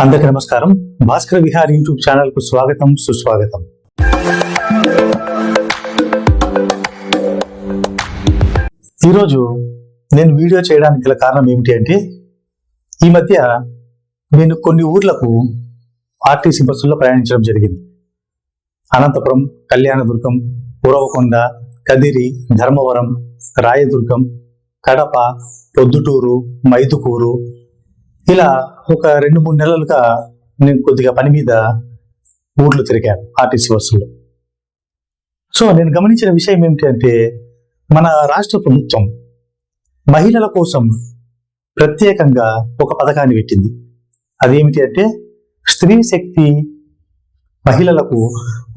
అందరికీ నమస్కారం. Bhaskar Vihar YouTube channel కు స్వాగతం, సుస్వాగతం. ఈరోజు నేను వీడియో చేయడానికి గల కారణం ఏమిటి అంటే, ఈ మధ్య నేను కొన్ని ఊర్లకు ఆర్టీసీ బస్సుల్లో ప్రయాణించడం జరిగింది. అనంతపురం, కళ్యాణదుర్గం, ఉరవకొండ, కదిరి, ధర్మవరం, రాయదుర్గం, కడప, పొద్దుటూరు, మైదుకూరు, ఇలా ఒక 2-3 నెలలుగా నేను కొద్దిగా పని మీద ఊర్లు తిరిగాను ఆర్టీసీ బస్సుల్లో. సో నేను గమనించిన విషయం ఏమిటి అంటే, మన రాష్ట్ర ప్రభుత్వం మహిళల కోసం ప్రత్యేకంగా ఒక పథకాన్ని పెట్టింది. అదేమిటి అంటే, స్త్రీ శక్తి మహిళలకు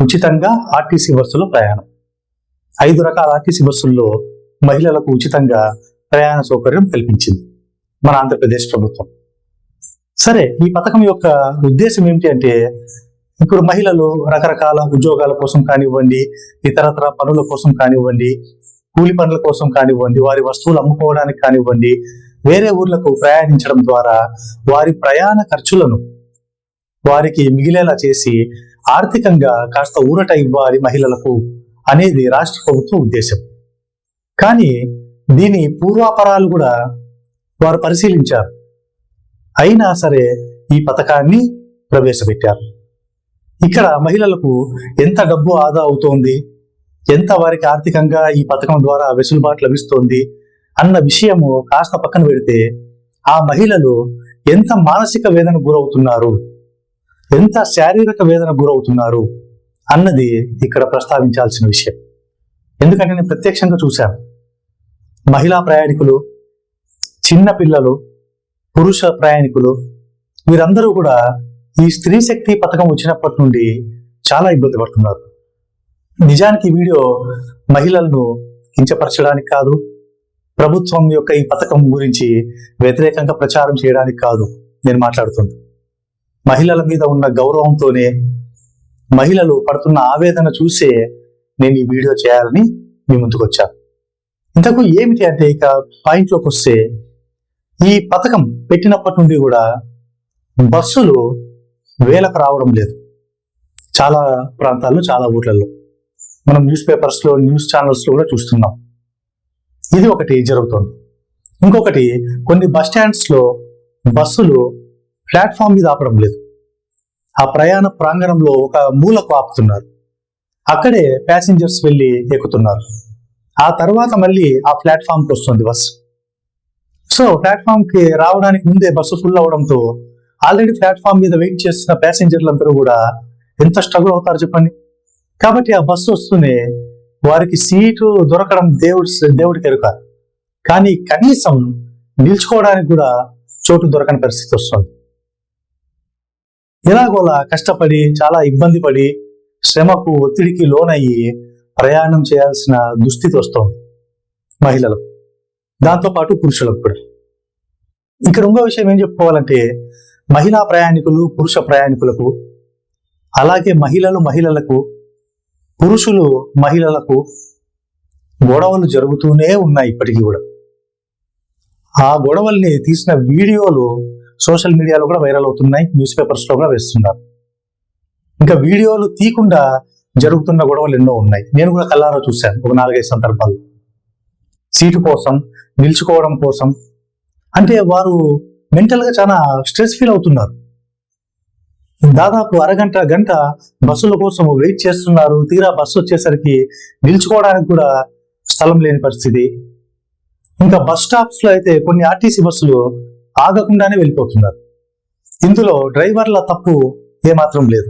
ఉచితంగా ఆర్టీసీ బస్సులో ప్రయాణం. 5 రకాల ఆర్టీసీ బస్సుల్లో మహిళలకు ఉచితంగా ప్రయాణ సౌకర్యం కల్పించింది మన ఆంధ్రప్రదేశ్ ప్రభుత్వం. సరే, ఈ పథకం యొక్క ఉద్దేశం ఏమిటి అంటే, ఇప్పుడు మహిళలు రకరకాల ఉద్యోగాల కోసం కానివ్వండి, ఇతరత్ర పనుల కోసం కానివ్వండి, కూలి పనుల కోసం కానివ్వండి, వారి వస్తువులు అమ్ముకోవడానికి కానివ్వండి, వేరే ఊర్లకు ప్రయాణించడం ద్వారా వారి ప్రయాణ ఖర్చులను వారికి మిగిలేలా చేసి ఆర్థికంగా కాస్త ఊరట ఇవ్వాలి మహిళలకు అనేది రాష్ట్ర ప్రభుత్వం ఉద్దేశం. కానీ దీని పూర్వాపరాలు కూడా వారు పరిశీలించారు. అయినా సరే ఈ పథకాన్ని ప్రవేశపెట్టారు. ఇక్కడ మహిళలకు ఎంత డబ్బు ఆదా అవుతోంది, ఎంత వారికి ఆర్థికంగా ఈ పథకం ద్వారా వెసులుబాటు లభిస్తోంది అన్న విషయము కాస్త పక్కన పెడితే, ఆ మహిళలు ఎంత మానసిక వేదన గురవుతున్నారు, ఎంత శారీరక వేదన గురవుతున్నారు అన్నది ఇక్కడ ప్రస్తావించాల్సిన విషయం. ఎందుకంటే నేను ప్రత్యక్షంగా చూశాను. మహిళా ప్రయాణికులు, చిన్న పిల్లలు, పురుష ప్రయాణికులు, వీరందరూ కూడా ఈ స్త్రీ శక్తి పథకం వచ్చినప్పటి నుండి చాలా ఇబ్బంది పడుతున్నారు. నిజానికి ఈ వీడియో మహిళలను కించపరచడానికి కాదు, ప్రభుత్వం యొక్క ఈ పథకం గురించి వ్యతిరేకంగా ప్రచారం చేయడానికి కాదు నేను మాట్లాడుతుంది. మహిళల మీద ఉన్న గౌరవంతోనే, మహిళలు పడుతున్న ఆవేదన చూసే నేను ఈ వీడియో చేయాలని మీ ముందుకు వచ్చాను. ఇంతకు ఏమిటి అంటే, ఇక పాయింట్లోకి వస్తే, ఈ పథకం పెట్టినప్పటి నుండి కూడా బస్సులు వేలకు రావడం లేదు. చాలా ప్రాంతాల్లో, చాలా ఊర్లలో మనం న్యూస్ పేపర్స్లో, న్యూస్ ఛానల్స్లో కూడా చూస్తున్నాం. ఇది ఒకటి జరుగుతుంది. ఇంకొకటి, కొన్ని బస్ స్టాండ్స్లో బస్సులు ప్లాట్ఫామ్ మీద ఆపడం లేదు. ఆ ప్రయాణ ప్రాంగణంలో ఒక మూలకు ఆపుతున్నారు. అక్కడే ప్యాసింజర్స్ వెళ్ళి ఎక్కుతున్నారు. ఆ తర్వాత మళ్ళీ ఆ ప్లాట్ఫామ్కి వస్తుంది బస్సు. సో ప్లాట్ఫామ్కి రావడానికి ముందే బస్సు ఫుల్ అవడంతో ఆల్రెడీ ప్లాట్ఫామ్ మీద వెయిట్ చేస్తున్న ప్యాసింజర్లందరూ కూడా ఎంత స్ట్రగుల్ అవుతారు చెప్పండి. కాబట్టి ఆ బస్సు వస్తూనే వారికి సీటు దొరకడం దేవుడికి ఎరుక. కానీ కనీసం నిల్చుకోవడానికి కూడా చోటు దొరకని పరిస్థితి వస్తుంది. ఎలాగోలా కష్టపడి, చాలా ఇబ్బంది పడి, శ్రమకు, ఒత్తిడికి లోనయ్యి ప్రయాణం చేయాల్సిన దుస్థితి వస్తుంది మహిళలకు, దాంతోపాటు పురుషులకు కూడా. ఇక్కడ ఇంకో విషయం ఏం చెప్పుకోవాలంటే, మహిళా ప్రయాణికులు, పురుష ప్రయాణికులకు, అలాగే మహిళలకు, పురుషులు మహిళలకు గొడవలు జరుగుతూనే ఉన్నాయి ఇప్పటికీ కూడా. ఆ గొడవల్ని తీసిన వీడియోలు సోషల్ మీడియాలో కూడా వైరల్ అవుతున్నాయి, న్యూస్ పేపర్స్లో కూడా వేస్తున్నారు. ఇంకా వీడియోలు తీయకుండా జరుగుతున్న గొడవలు ఎన్నో ఉన్నాయి. నేను కూడా కళ్ళారా చూశాను ఒక 4-5 సందర్భాలు. సీటు కోసం, నిల్చుకోవడం కోసం, అంటే వారు మెంటల్గా చాలా స్ట్రెస్ ఫీల్ అవుతున్నారు. దాదాపు అరగంట, గంట బస్సుల కోసం వెయిట్ చేస్తున్నారు. తీరా బస్సు వచ్చేసరికి నిల్చుకోవడానికి కూడా స్థలం లేని పరిస్థితి. ఇంకా బస్ స్టాప్స్ లో అయితే కొన్ని ఆర్టీసీ బస్సులు ఆగకుండానే వెళ్ళిపోతున్నారు. ఇందులో డ్రైవర్ల తప్పు ఏమాత్రం లేదు.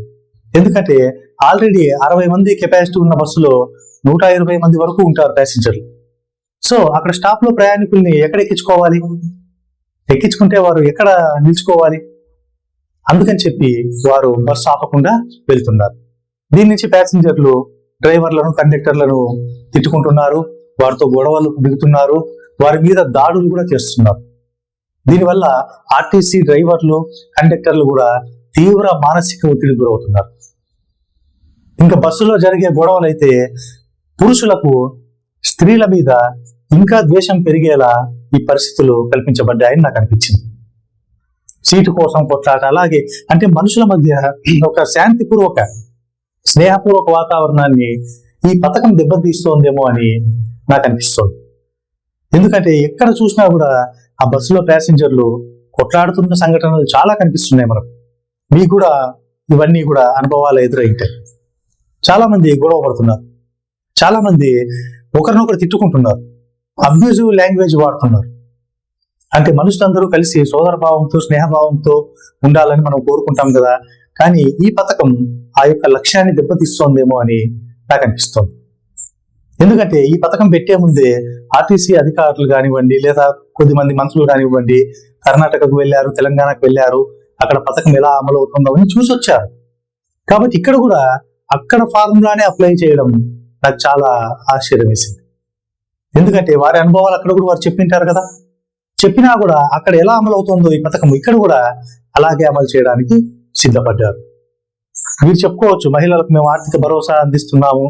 ఎందుకంటే ఆల్రెడీ 60 మంది కెపాసిటీ ఉన్న బస్సులో 120 మంది వరకు ఉంటారు ప్యాసింజర్లు. సో అక్కడ స్టాప్ లో ప్రయాణికుల్ని ఎక్కడ ఎక్కించుకోవాలి, ఎక్కించుకుంటే వారు ఎక్కడ నిల్చుకోవాలి? అందుకని చెప్పి వారు బస్సు ఆపకుండా వెళ్తున్నారు. దీని నుంచి ప్యాసింజర్లు డ్రైవర్లను, కండక్టర్లను తిట్టుకుంటున్నారు, వారితో గొడవలు దిగుతున్నారు, వారి మీద దాడులు కూడా చేస్తున్నారు. దీనివల్ల ఆర్టీసీ డ్రైవర్లు, కండక్టర్లు కూడా తీవ్ర మానసిక ఒత్తిడికి గురవుతున్నారు. ఇంకా బస్సులో జరిగే గొడవలు అయితే పురుషులకు స్త్రీల మీద ఇంకా ద్వేషం పెరిగేలా ఈ పరిస్థితులు కల్పించబడ్డాయని నాకు అనిపించింది. సీటు కోసం కొట్లాట. అలాగే అంటే మనుషుల మధ్య ఒక శాంతిపూర్వక స్నేహపూర్వక వాతావరణాన్ని ఈ పథకం దెబ్బతీస్తోందేమో అని నాకు అనిపిస్తోంది. ఎందుకంటే ఎక్కడ చూసినా కూడా ఆ బస్సులో ప్యాసింజర్లు కొట్లాడుతున్న సంఘటనలు చాలా కనిపిస్తున్నాయి మనకు. మీకు కూడా ఇవన్నీ కూడా అనుభవాలు ఎదురైంటాయి. చాలా మంది గొడవ పడుతున్నారు, చాలా మంది ఒకరినొకరు తిట్టుకుంటున్నారు, అబ్యూజివ్ లాంగ్వేజ్ వాడుతున్నారు. అంటే మనుషులందరూ కలిసి సోదరభావంతో స్నేహభావంతో ఉండాలని మనం కోరుకుంటాం కదా, కానీ ఈ పథకం ఆ యొక్క లక్ష్యాన్ని దెబ్బతీస్తోందేమో అని నాకు అనిపిస్తోంది. ఎందుకంటే ఈ పథకం పెట్టే ముందే ఆర్టీసీ అధికారులు కానివ్వండి, లేదా కొద్దిమంది మంత్రులు కానివ్వండి కర్ణాటకకు వెళ్ళారు, తెలంగాణకు వెళ్ళారు, అక్కడ పథకం ఎలా అమలు అవుతుందో అని చూసి వచ్చారు. కాబట్టి ఇక్కడ కూడా అక్కడ ఫార్ములానే అప్లై చేయడం నాకు చాలా ఆశ్చర్యం వేసింది. ఎందుకంటే వారి అనుభవాలు అక్కడ కూడా వారు చెప్పింటారు కదా, చెప్పినా కూడా అక్కడ ఎలా అమలు అవుతుందో ఈ పథకం ఇక్కడ కూడా అలాగే అమలు చేయడానికి సిద్ధపడ్డారు. మీరు చెప్పుకోవచ్చు, మహిళలకు మేము ఆర్థిక భరోసా అందిస్తున్నాము,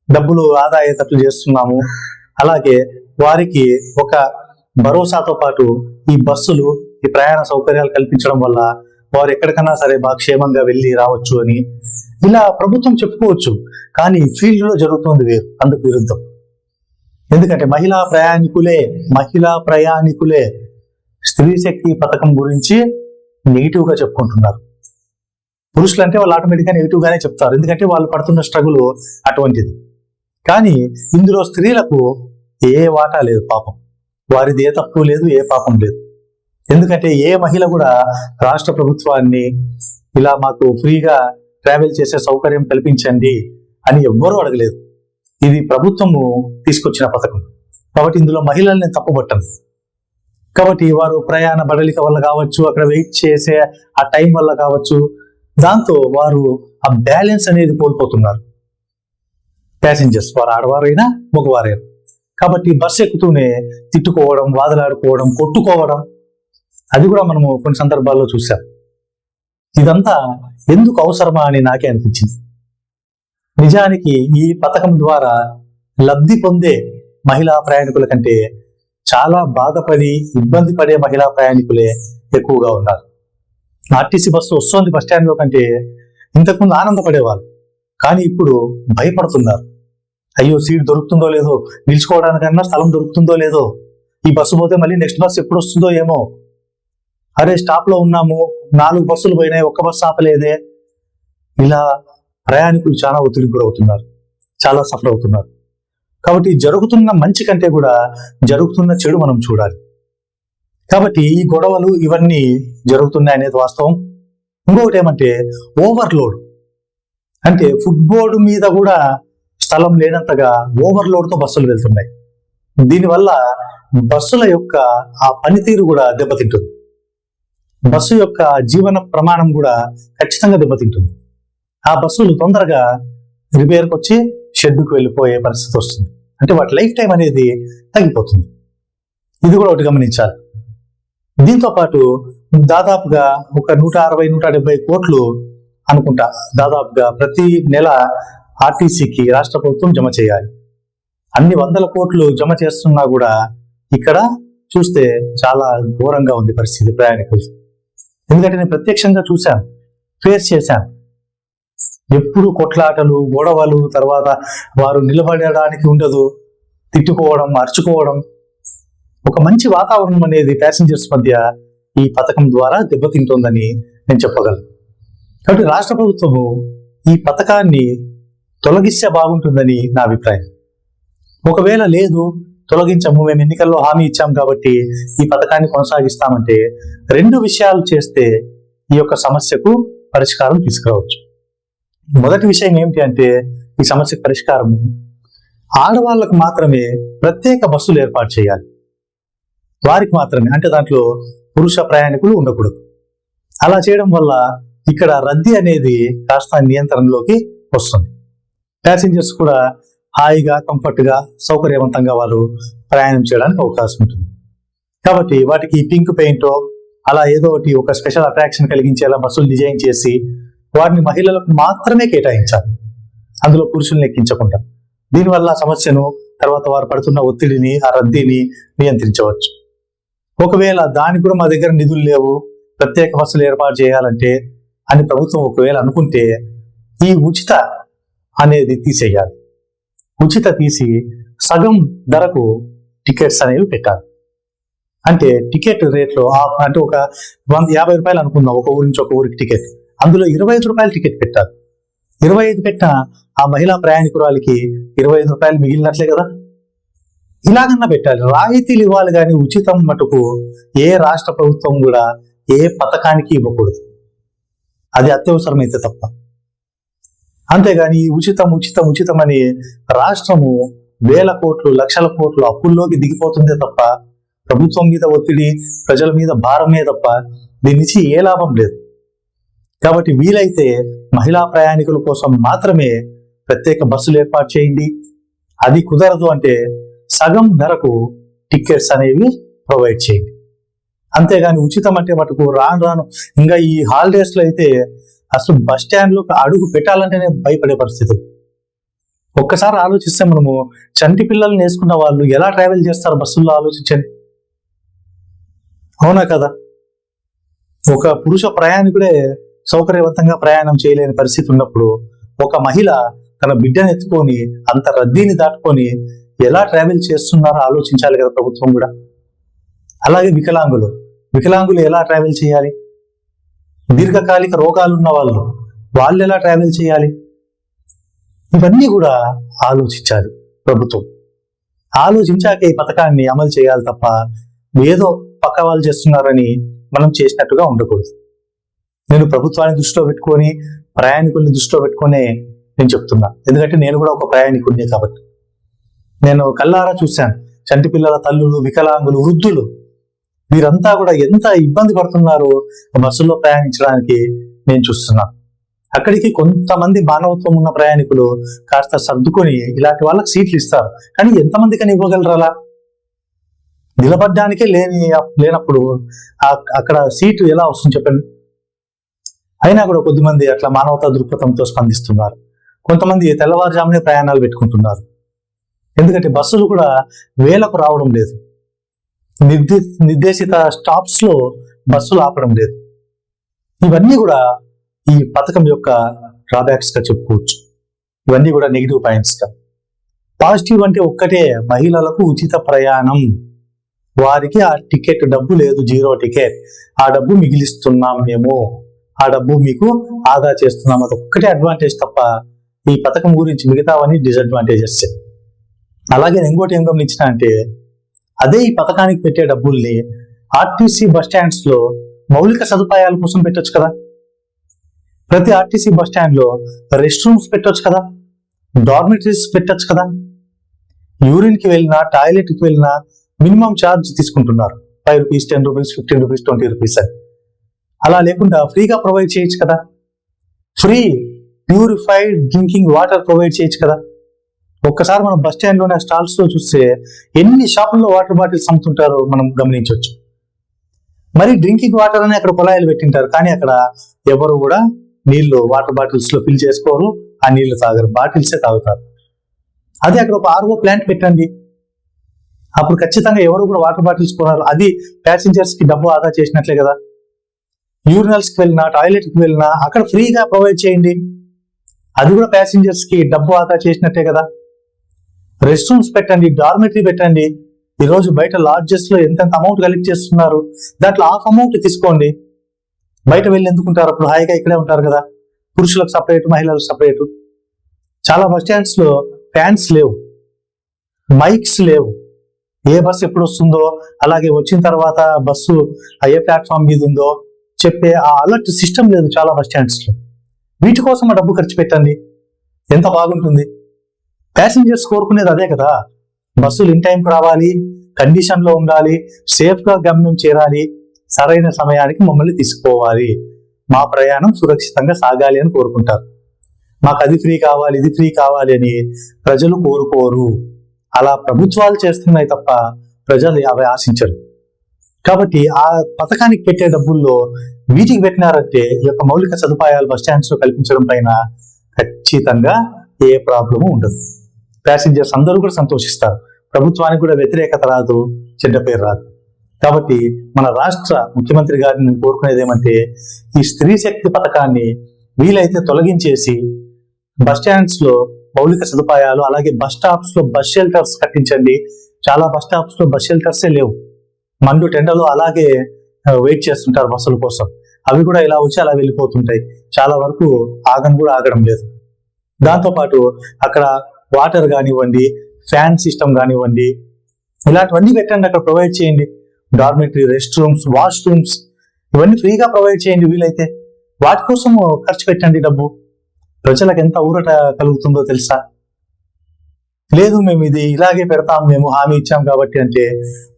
డబ్బులు ఆదా అయ్యేటట్లు చేస్తున్నాము, అలాగే వారికి ఒక భరోసాతో పాటు ఈ బస్సులు ఈ ప్రయాణ సౌకర్యాలు కల్పించడం వల్ల వారు ఎక్కడికన్నా సరే బాగా క్షేమంగా వెళ్ళి రావచ్చు అని ఇలా ప్రభుత్వం చెప్పుకోవచ్చు. కానీ ఫీల్డ్ లో జరుగుతుంది వేరు, అందుకు విరుద్ధం. ఎందుకంటే మహిళా ప్రయాణికులే స్త్రీ శక్తి పథకం గురించి నెగిటివ్ గా చెప్పుకుంటున్నారు. పురుషులు అంటే వాళ్ళు ఆటోమేటిక్గా నెగిటివ్ గానే చెప్తారు, ఎందుకంటే వాళ్ళు పడుతున్న స్ట్రగుల్ అటువంటిది. కానీ ఇందులో స్త్రీలకు ఏ వాటా లేదు, పాపం వారిది ఏ తప్పు లేదు, ఏ పాపం లేదు. ఎందుకంటే ఏ మహిళ కూడా రాష్ట్ర ప్రభుత్వాన్ని ఇలా మాకు ఫ్రీగా ట్రావెల్ చేసే సౌకర్యం కల్పించండి అని ఎవ్వరూ అడగలేదు. ఇది ప్రభుత్వము తీసుకొచ్చిన పథకం కాబట్టి ఇందులో మహిళల్ని తప్పుపట్టను. కాబట్టి వారు ప్రయాణ బడలిక వల్ల కావచ్చు, అక్కడ వెయిట్ చేసే ఆ టైం వల్ల కావచ్చు, దాంతో వారు ఆ బ్యాలెన్స్ అనేది కోల్పోతున్నారు. ప్యాసింజర్స్ వారు ఆడవారైనా మగవారైనా. కాబట్టి బస్సు ఎక్కుతూనే తిట్టుకోవడం, వాదలాడుకోవడం, కొట్టుకోవడం, అది కూడా మనము కొన్ని సందర్భాల్లో చూసాం. ఇదంతా ఎందుకు అవసరమా అని నాకే అనిపించింది. నిజానికి ఈ పథకం ద్వారా లబ్ధి పొందే మహిళా ప్రయాణికుల కంటే చాలా బాధపడి ఇబ్బంది పడే మహిళా ప్రయాణికులే ఎక్కువగా ఉన్నారు. ఆర్టీసీ బస్సు వస్తోంది బస్ స్టాండ్ లో కంటే ఇంతకుముందు ఆనందపడేవాళ్ళు, కానీ ఇప్పుడు భయపడుతున్నారు. అయ్యో సీట్ దొరుకుతుందో లేదో, నిల్చుకోవడానికన్నా స్థలం దొరుకుతుందో లేదో, ఈ బస్సు పోతే మళ్ళీ నెక్స్ట్ బస్సు ఎప్పుడు వస్తుందో ఏమో, అరే స్టాప్ లో ఉన్నాము 4 బస్సులు పోయినాయి, ఒక్క బస్సు ఆపలేదే. ఇలా ప్రయాణికులు చాలా ఒత్తిడికి గురవుతున్నారు, చాలా సఫర్ అవుతున్నారు. కాబట్టి జరుగుతున్న మంచి కంటే కూడా జరుగుతున్న చెడు మనం చూడాలి. కాబట్టి ఈ గొడవలు ఇవన్నీ జరుగుతున్నాయి అనేది వాస్తవం. ఇంకొకటి ఏమంటే ఓవర్లోడ్, అంటే ఫుట్బోర్డు మీద కూడా స్థలం లేనంతగా ఓవర్లోడ్తో బస్సులు వెళ్తున్నాయి. దీనివల్ల బస్సుల యొక్క ఆ పనితీరు కూడా దెబ్బతింటుంది, బస్సు యొక్క జీవన ప్రమాణం కూడా ఖచ్చితంగా దెబ్బతింటుంది. ఆ బస్సులు తొందరగా రిపేర్కి వచ్చి షెడ్డుకు వెళ్ళిపోయే పరిస్థితి వస్తుంది. అంటే వాటి లైఫ్ టైం అనేది తగ్గిపోతుంది. ఇది కూడా ఒకటి గమనించాలి. దీంతో పాటు దాదాపుగా ఒక 160-170 కోట్లు అనుకుంటా దాదాపుగా ప్రతి నెల ఆర్టీసీకి రాష్ట్ర ప్రభుత్వం జమ చేయాలి. అన్ని 100 కోట్లు జమ చేస్తున్నా కూడా ఇక్కడ చూస్తే చాలా ఘోరంగా ఉంది పరిస్థితి ప్రయాణికులు. ఎందుకంటే నేను ప్రత్యక్షంగా చూశాను, ఫేస్ చేశాను. ఎప్పుడు కొట్లాటలు, గొడవలు, తర్వాత వారు నిలబడడానికి ఉండదు, తిట్టుకోవడం, అరుచుకోవడం. ఒక మంచి వాతావరణం అనేది ప్యాసింజర్స్ మధ్య ఈ పథకం ద్వారా దెబ్బతింటుందని నేను చెప్పగలను. కాబట్టి రాష్ట్ర ప్రభుత్వము ఈ పథకాన్ని తొలగిస్తే బాగుంటుందని నా అభిప్రాయం. ఒకవేళ లేదు తొలగించము, మేము ఎన్నికల్లో హామీ ఇచ్చాం కాబట్టి ఈ పథకాన్ని కొనసాగిస్తామంటే 2 విషయాలు చేస్తే ఈ యొక్క సమస్యకు పరిష్కారం తీసుకురావచ్చు. మొదటి విషయం ఏమిటి అంటే ఈ సమస్యకు పరిష్కారం ఆడవాళ్ళకు మాత్రమే ప్రత్యేక బస్సులు ఏర్పాటు చేయాలి, వారికి మాత్రమే. అంటే దాంట్లో పురుష ప్రయాణికులు ఉండకూడదు. అలా చేయడం వల్ల ఇక్కడ రద్దీ అనేది కాస్త నియంత్రణలోకి వస్తుంది. ప్యాసింజర్స్ కూడా హాయిగా, కంఫర్ట్గా, సౌకర్యవంతంగా వాళ్ళు ప్రయాణం చేయడానికి అవకాశం ఉంటుంది. కాబట్టి వాటికి పింక్ పెయింట్ అలా ఏదో ఒకటి ఒక స్పెషల్ అట్రాక్షన్ కలిగించేలా బస్సులు డిజైన్ చేసి వాటిని మహిళలకు మాత్రమే కేటాయించాలి, అందులో పురుషుల్ని ఎక్కించకుండా. దీనివల్ల సమస్యను, తర్వాత వారు పడుతున్న ఒత్తిడిని, ఆ రద్దీని నియంత్రించవచ్చు. ఒకవేళ దానికి కూడా మా దగ్గర నిధులు లేవు, ప్రత్యేక బస్సులు ఏర్పాటు చేయాలంటే అని ప్రభుత్వం ఒకవేళ అనుకుంటే ఈ ఉచిత అనేది తీసేయాలి. ఉచిత తీసి సగం ధరకు టికెట్స్ అనేవి పెట్టాలి. అంటే టికెట్ రేట్లో అంటే ఒక 150 రూపాయలు అనుకుందాం ఒక ఊరి నుంచి ఒక ఊరికి టికెట్, అందులో 25 రూపాయలు టికెట్ పెట్టాలి. 25 పెట్టిన ఆ మహిళా ప్రయాణికురాలికి 25 రూపాయలు మిగిలినట్లే కదా. ఇలాగన్నా పెట్టాలి, రాయితీలు ఇవ్వాలి. కానీ ఉచితం మటుకు ఏ రాష్ట్ర ప్రభుత్వం కూడా ఏ పథకానికి ఇవ్వకూడదు, అది అత్యవసరమైతే తప్ప. అంతేగాని ఉచితం ఉచితం ఉచితం అని రాష్ట్రము వేల కోట్లు లక్షల కోట్లు అప్పుల్లోకి దిగిపోతుందే తప్ప ప్రభుత్వం మీద ఒత్తిడి, ప్రజల మీద భారమే తప్ప దీని నుంచి ఏ లాభం లేదు. కాబట్టి వీలైతే మహిళా ప్రయాణికుల కోసం మాత్రమే ప్రత్యేక బస్సులు ఏర్పాటు చేయండి. అది కుదరదు అంటే సగం ధరకు టికెట్స్ అనేవి ప్రొవైడ్ చేయండి. అంతేగాని ఉచితం అంటే మటుకు రాను రాను ఇంకా ఈ హాలిడేస్ లో అయితే అసలు బస్ స్టాండ్ లో అడుగు పెట్టాలంటేనే భయపడే పరిస్థితి. ఒక్కసారి ఆలోచిస్తే మనము చంటి పిల్లల్ని వేసుకున్న వాళ్ళు ఎలా ట్రావెల్ చేస్తారు బస్సుల్లో ఆలోచించండి. అవునా కదా? ఒక పురుష ప్రయాణికుడే సౌకర్యవంతంగా ప్రయాణం చేయలేని పరిస్థితి ఉన్నప్పుడు ఒక మహిళ తన బిడ్డను ఎత్తుకొని అంత రద్దీని దాటుకొని ఎలా ట్రావెల్ చేస్తున్నారో ఆలోచించాలి కదా ప్రభుత్వం కూడా. అలాగే వికలాంగులు ఎలా ట్రావెల్ చేయాలి? దీర్ఘకాలిక రోగాలు ఉన్న వాళ్ళు ఎలా ట్రావెల్ చేయాలి? ఇవన్నీ కూడా ఆలోచించాలి ప్రభుత్వం. ఆలోచించాక ఈ పథకాన్ని అమలు చేయాలి తప్ప ఏదో పక్క వాళ్ళు చేస్తున్నారని మనం చేసినట్టుగా ఉండకూడదు. నేను ప్రభుత్వాన్ని దృష్టిలో పెట్టుకొని ప్రయాణికుల్ని దృష్టిలో పెట్టుకునే నేను చెప్తున్నా. ఎందుకంటే నేను కూడా ఒక ప్రయాణికుడినే కాబట్టి నేను కళ్ళారా చూశాను. చంటి పిల్లల తల్లులు, వికలాంగులు, వృద్ధులు వీరంతా కూడా ఎంత ఇబ్బంది పడుతున్నారో బస్సుల్లో ప్రయాణించడానికి నేను చూస్తున్నాను. అక్కడికి కొంతమంది మానవత్వం ఉన్న ప్రయాణికులు కాస్త సర్దుకొని ఇలాంటి వాళ్ళకి సీట్లు ఇస్తారు. కానీ ఎంతమందికని ఇవ్వగలరు? అలా నిలబడ్డానికే లేనప్పుడు అక్కడ సీటు ఎలా వస్తుంది చెప్పండి? అయినా కూడా కొద్దిమంది అట్లా మానవతా దృక్పథంతో స్పందిస్తున్నారు. కొంతమంది తెల్లవారుజామునే ప్రయాణాలు పెట్టుకుంటున్నారు. ఎందుకంటే బస్సులు కూడా వేలకు రావడం లేదు, నిర్దేశిత స్టాప్స్ లో బస్సులు ఆపడం లేదు. ఇవన్నీ కూడా ఈ పథకం యొక్క డ్రాబ్యాక్స్ గా చెప్పుకోవచ్చు. ఇవన్నీ కూడా నెగిటివ్ పాయింట్స్ గా. పాజిటివ్ అంటే ఒక్కటే, మహిళలకు ఉచిత ప్రయాణం. వారికి ఆ టికెట్ డబ్బు లేదు, 0 టికెట్. ఆ డబ్బు మిగిలిస్తున్నాం మేము, ఆ డబ్బు మీకు ఆదా చేస్తున్నాం. అది ఒక్కటే అడ్వాంటేజ్ తప్ప ఈ పథకం గురించి మిగతావన్నీ డిసడ్వాంటేజెస్. అలాగే ఇంకోటి ఏం గమనించిన అంటే అదే ఈ పథకానికి పెట్టే డబ్బుల్ని ఆర్టీసీ బస్ స్టాండ్స్ లో మౌలిక సదుపాయాల కోసం పెట్టొచ్చు కదా. ప్రతి ఆర్టీసీ బస్ స్టాండ్ లో రెస్ట్ రూమ్స్ పెట్టొచ్చు కదా, డార్మిటరీస్ పెట్టొచ్చు కదా. యూరిన్ కి వెళ్ళినా టాయిలెట్ కి వెళ్ళినా మినిమం ఛార్జ్ తీసుకుంటున్నారు, 5 రూపీస్, 10 రూపీస్, 15 రూపీస్, 20 రూపీస్ అని. అలా లేకుండా ఫ్రీగా ప్రొవైడ్ చేయొచ్చు కదా. Free purified drinking water provide చేయొచ్చు కదా. ఒక్కసారి మనం బస్ స్టాండ్ లోనే స్టాల్స్ లో చూస్తే ఎన్ని షాపుల్లో వాటర్ బాటిల్స్ అమ్ముతుంటారో మనం గమనించవచ్చు. మరి డ్రింకింగ్ వాటర్ అని అక్కడ కుళాయిలు పెట్టింటారు, కానీ అక్కడ ఎవరు కూడా నీళ్లు వాటర్ బాటిల్స్ లో ఫిల్ చేసుకోరు, ఆ నీళ్లు తాగరు, బాటిల్సే తాగుతారు. అదే అక్కడ ఒక RO ప్లాంట్ పెట్టండి, అప్పుడు ఖచ్చితంగా ఎవరు కూడా వాటర్ బాటిల్స్ కొనారు. అది ప్యాసింజర్స్ కి డబ్బు ఆదా చేసినట్లే కదా. యూరినల్స్ కి వెళ్ళినా టాయిలెట్ కి వెళ్ళినా అక్కడ ఫ్రీగా ప్రొవైడ్ చేయండి, అది కూడా ప్యాసింజర్స్ కి డబ్బు ఆదా చేసినట్టే కదా. రెస్ట్ రూమ్స్ పెట్టండి, డార్మెటరీ పెట్టండి. ఈరోజు బయట లాడ్జెస్ లో ఎంత అమౌంట్ కలెక్ట్ చేస్తున్నారు, దాంట్లో హాఫ్ అమౌంట్ తీసుకోండి. బయట వెళ్ళి ఎందుకుంటారు, అప్పుడు హాయిగా ఇక్కడే ఉంటారు కదా. పురుషులకు సపరేట్, మహిళలకు సపరేట్. చాలా బస్ స్టాండ్స్ లో ఫ్యాన్స్ లేవు, మైక్స్ లేవు. ఏ బస్సు ఎప్పుడు వస్తుందో, అలాగే వచ్చిన తర్వాత బస్సు ఏ ప్లాట్ఫామ్ మీద ఉందో చెప్పే ఆ అలర్ట్ సిస్టమ్ లేదు చాలా బస్ స్టాండ్స్ లో. వీటి కోసం ఆ డబ్బు ఖర్చు పెట్టండి, ఎంత బాగుంటుంది. ప్యాసింజర్స్ కోరుకునేది అదే కదా. బస్సులు ఇన్ టైంకి రావాలి, కండిషన్ లో ఉండాలి, సేఫ్ గా గమ్యం చేరాలి, సరైన సమయానికి మమ్మల్ని తీసుకుపోవాలి, మా ప్రయాణం సురక్షితంగా సాగాలి అని కోరుకుంటారు. మాకు అది ఫ్రీ కావాలి, ఇది ఫ్రీ కావాలి అని ప్రజలు కోరుకోరు. అలా ప్రభుత్వాలు చేస్తున్నాయి తప్ప ప్రజలు అవి ఆశించరు. కాబట్టి ఆ పథకానికి పెట్టే డబ్బుల్లో వీటికి పెట్టినారంటే ఈ యొక్క మౌలిక సదుపాయాలు బస్ స్టాండ్స్ లో కల్పించడం పైన ఖచ్చితంగా ఏ ప్రాబ్లము ఉండదు. ప్యాసింజర్స్ అందరూ కూడా సంతోషిస్తారు, ప్రభుత్వానికి కూడా వ్యతిరేకత రాదు, చెడ్డ పేరు రాదు. కాబట్టి మన రాష్ట్ర ముఖ్యమంత్రి గారిని నేను కోరుకునేది ఏమంటే, ఈ స్త్రీ శక్తి పథకాన్ని వీలైతే తొలగించేసి బస్ స్టాండ్స్ లో మౌలిక సదుపాయాలు, అలాగే బస్ స్టాప్స్ లో బస్ షెల్టర్స్ కట్టించండి. చాలా బస్ స్టాప్స్ లో బస్ షెల్టర్సే లేవు. మండు టెండలో అలాగే వెయిట్ చేస్తుంటారు బస్సుల కోసం. అవి కూడా ఇలా వచ్చి అలా వెళ్ళిపోతుంటాయి. చాలా వరకు ఆగడం లేదు. దాంతోపాటు అక్కడ వాటర్ కానివ్వండి, ఫ్యాన్ సిస్టమ్ కానివ్వండి, ఇలాంటివన్నీ పెట్టండి, అక్కడ ప్రొవైడ్ చేయండి. Dormitory, rest rooms, wash rooms ఇవన్నీ ఫ్రీగా ప్రొవైడ్ చేయండి. వీలైతే వాటి కోసం ఖర్చు పెట్టండి డబ్బు. ప్రజలకు ఎంత ఊరట కలుగుతుందో తెలుసా? లేదు మేము ఇది ఇలాగే పెడతాం, మేము హామీ ఇచ్చాం కాబట్టి అంటే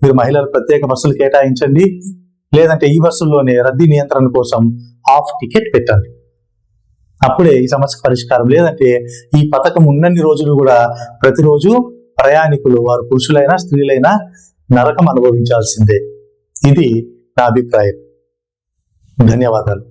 మీరు మహిళలు ప్రత్యేక బస్సులు కేటాయించండి, లేదంటే ఈ బస్సుల్లోనే రద్దీ నియంత్రణ కోసం హాఫ్ టికెట్ పెట్టండి. అప్పుడే ఈ సమస్యకు పరిష్కారం. లేదంటే ఈ పథకం ఉన్నన్ని రోజులు కూడా ప్రతిరోజు ప్రయాణికులు, వారు పురుషులైనా స్త్రీలైనా, నరకం అనుభవించాల్సిందే. ఇది నా అభిప్రాయం. ధన్యవాదాలు.